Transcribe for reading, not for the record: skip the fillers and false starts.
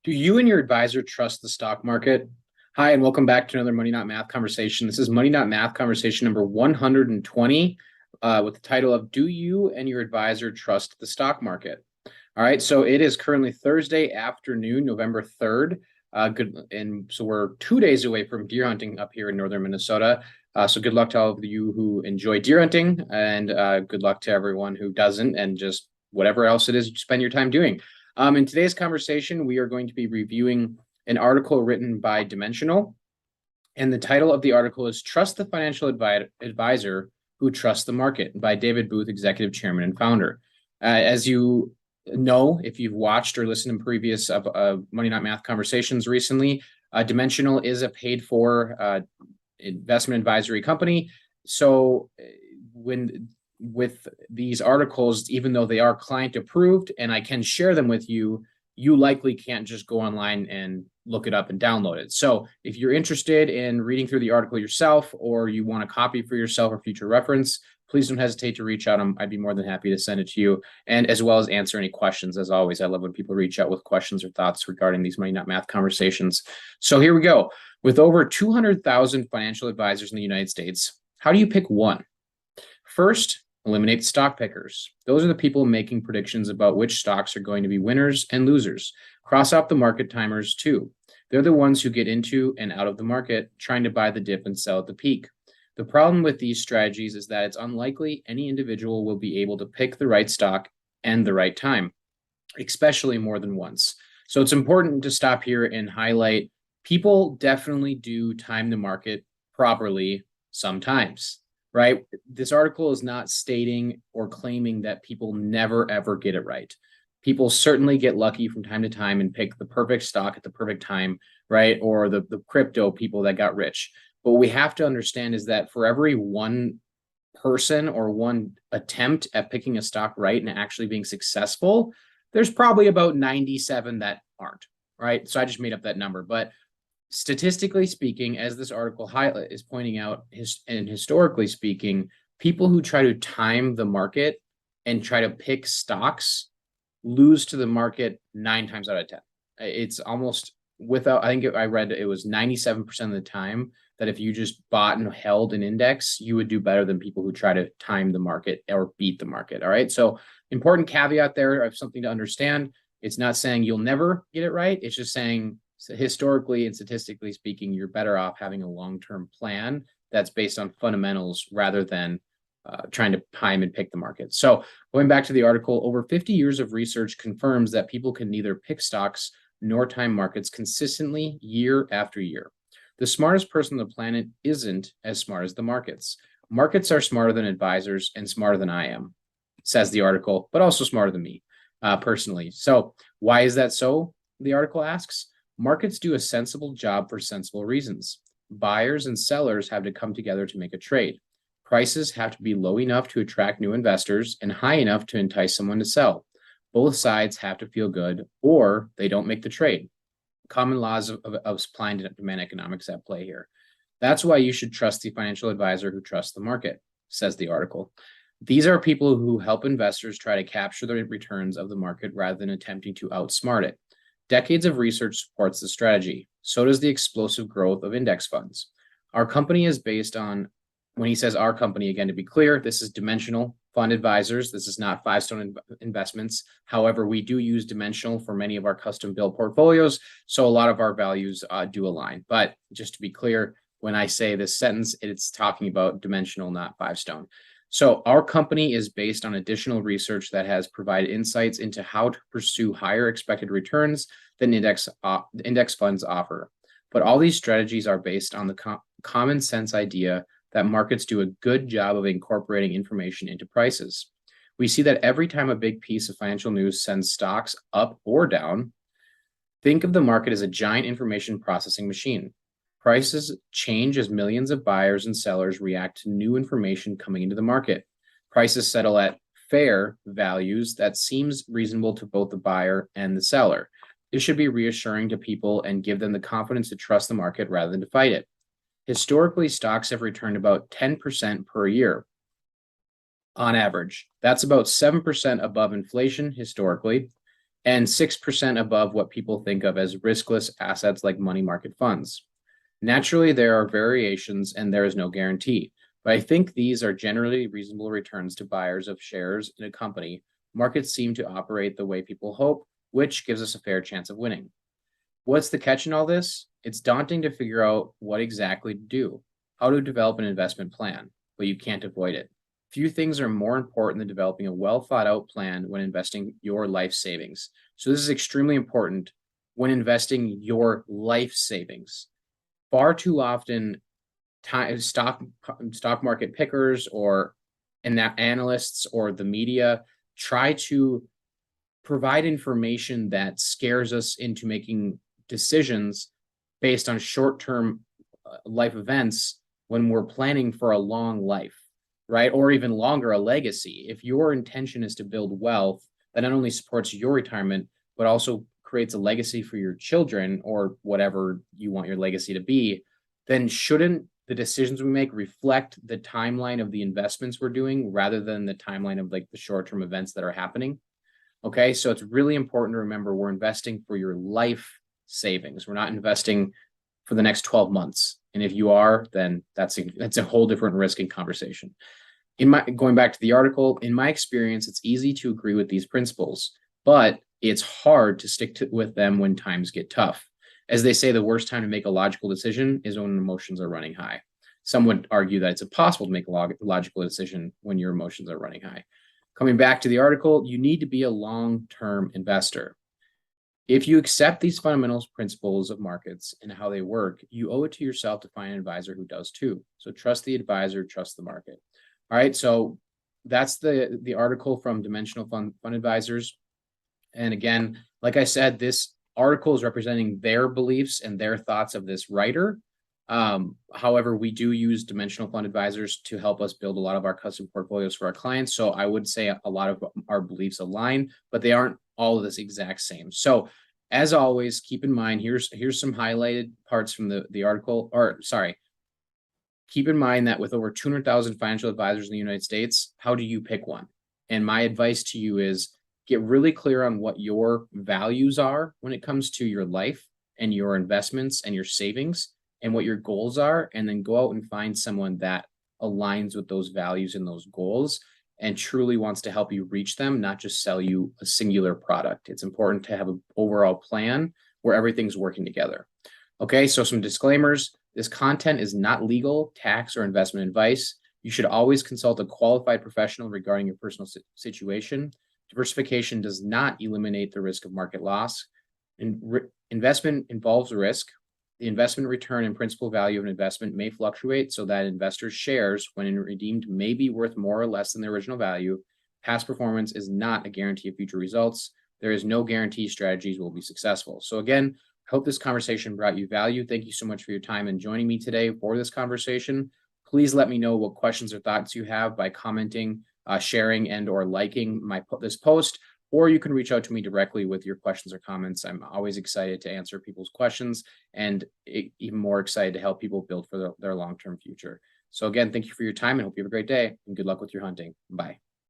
Do you and your advisor trust the stock market? Hi, and welcome back to another Money Not Math conversation. This is Money Not Math conversation number 120 with the title of Do You and Your Advisor Trust the Stock Market? All right, so it is currently Thursday afternoon, November 3rd. And so we're 2 days away from deer hunting up here in northern Minnesota. So good luck to all of you who enjoy deer hunting, and good luck to everyone who doesn't, and just whatever else it is you spend your time doing. In today's conversation, we are going to be reviewing an article written by Dimensional, and the title of the article is Trust the Financial Advisor Who Trusts the Market by David Booth, Executive Chairman and Founder. As you know, if you've watched or listened to previous Money Not Math conversations recently, Dimensional is a paid-for investment advisory company. So with these articles, even though they are client approved and I can share them with you, you likely can't just go online and look it up and download it. So if you're interested in reading through the article yourself, or you want a copy for yourself or future reference, please don't hesitate to reach out. I'd be more than happy to send it to you, and as well as answer any questions. As always, I love when people reach out with questions or thoughts regarding these Money Not Math conversations. So here we go. With over 200,000 financial advisors in the United States, how do you pick one? First, eliminate stock pickers. Those are the people making predictions about which stocks are going to be winners and losers. Cross out the market timers too. They're the ones who get into and out of the market, trying to buy the dip and sell at the peak. The problem with these strategies is that it's unlikely any individual will be able to pick the right stock and the right time, especially more than once. So it's important to stop here and highlight people definitely do time the market properly sometimes. Right? This article is not stating or claiming that people never, ever get it right. People certainly get lucky from time to time and pick the perfect stock at the perfect time, right? Or the crypto people that got rich. But what we have to understand is that for every one person or one attempt at picking a stock right and actually being successful, there's probably about 97 that aren't, right? So I just made up that number. But statistically speaking, as this article is pointing out, and historically speaking, people who try to time the market and try to pick stocks lose to the market 9 times out of 10. It's almost I think I read it was 97% of the time that if you just bought and held an index, you would do better than people who try to time the market or beat the market. All right. So important caveat there of something to understand. It's not saying you'll never get it right. It's just saying, so historically and statistically speaking, you're better off having a long-term plan that's based on fundamentals rather than trying to time and pick the market. So going back to the article, over 50 years of research confirms that people can neither pick stocks nor time markets consistently year after year. The smartest person on the planet isn't as smart as the markets. Markets are smarter than advisors and smarter than I am, says the article, but also smarter than me personally. So why is that so? The article asks. Markets do a sensible job for sensible reasons. Buyers and sellers have to come together to make a trade. Prices have to be low enough to attract new investors and high enough to entice someone to sell. Both sides have to feel good, or they don't make the trade. Common laws of supply and demand economics at play here. That's why you should trust the financial advisor who trusts the market, says the article. These are people who help investors try to capture the returns of the market rather than attempting to outsmart it. Decades of research supports the strategy. So does the explosive growth of index funds. Our company is based on, when he says our company, again, to be clear, this is Dimensional Fund Advisors. This is not Five Stone Investments. However, we do use Dimensional for many of our custom built portfolios. So a lot of our values do align. But just to be clear, when I say this sentence, it's talking about Dimensional, not Five Stone. So our company is based on additional research that has provided insights into how to pursue higher expected returns than index funds offer. But all these strategies are based on the common sense idea that markets do a good job of incorporating information into prices. We see that every time a big piece of financial news sends stocks up or down, think of the market as a giant information processing machine. Prices change as millions of buyers and sellers react to new information coming into the market. Prices settle at fair values that seems reasonable to both the buyer and the seller. This should be reassuring to people and give them the confidence to trust the market rather than to fight it. Historically, stocks have returned about 10% per year on average. That's about 7% above inflation historically. and 6% above what people think of as riskless assets like money market funds. Naturally, there are variations and there is no guarantee, but I think these are generally reasonable returns to buyers of shares in a company. Markets seem to operate the way people hope, which gives us a fair chance of winning. What's the catch in all this? It's daunting to figure out what exactly to do, how to develop an investment plan, but you can't avoid it. Few things are more important than developing a well thought out plan when investing your life savings. So, this is extremely important when investing your life savings. Far too often, stock market pickers or analysts or the media try to provide information that scares us into making decisions based on short-term life events when we're planning for a long life, right? Or even longer, a legacy. If your intention is to build wealth that not only supports your retirement, but also creates a legacy for your children or whatever you want your legacy to be, then shouldn't the decisions we make reflect the timeline of the investments we're doing rather than the timeline of like the short-term events that are happening? Okay, so it's really important to remember we're investing for your life savings. We're not investing for the next 12 months. And if you are, then that's a whole different risk and conversation. Going back to the article, in my experience, it's easy to agree with these principles, but it's hard to stick with them when times get tough. As they say, the worst time to make a logical decision is when emotions are running high. Some would argue that it's impossible to make a logical decision when your emotions are running high. Coming back to the article, you need to be a long-term investor. If you accept these fundamental principles of markets and how they work, you owe it to yourself to find an advisor who does too. So trust the advisor, trust the market. All right, so that's the article from Dimensional Fund Advisors. And again, like I said, this article is representing their beliefs and their thoughts of this writer. However, we do use Dimensional Fund Advisors to help us build a lot of our custom portfolios for our clients. So I would say a lot of our beliefs align, but they aren't all of this exact same. So as always, keep in mind, here's some highlighted parts from the article, or sorry, keep in mind that with over 200,000 financial advisors in the United States, how do you pick one? And my advice to you is get really clear on what your values are when it comes to your life and your investments and your savings and what your goals are, and then go out and find someone that aligns with those values and those goals and truly wants to help you reach them, not just sell you a singular product. It's important to have an overall plan where everything's working together. Okay, so some disclaimers. This content is not legal, tax, or investment advice. You should always consult a qualified professional regarding your personal situation. Diversification does not eliminate the risk of market loss. Investment involves risk. The investment return and principal value of an investment may fluctuate so that investors' shares, when redeemed, may be worth more or less than their original value. Past performance is not a guarantee of future results. There is no guarantee strategies will be successful. So again, I hope this conversation brought you value. Thank you so much for your time and joining me today for this conversation. Please let me know what questions or thoughts you have by commenting, sharing, and or liking this post, or you can reach out to me directly with your questions or comments. I'm always excited to answer people's questions and even more excited to help people build for their long-term future. So again, thank you for your time and hope you have a great day and good luck with your hunting. Bye.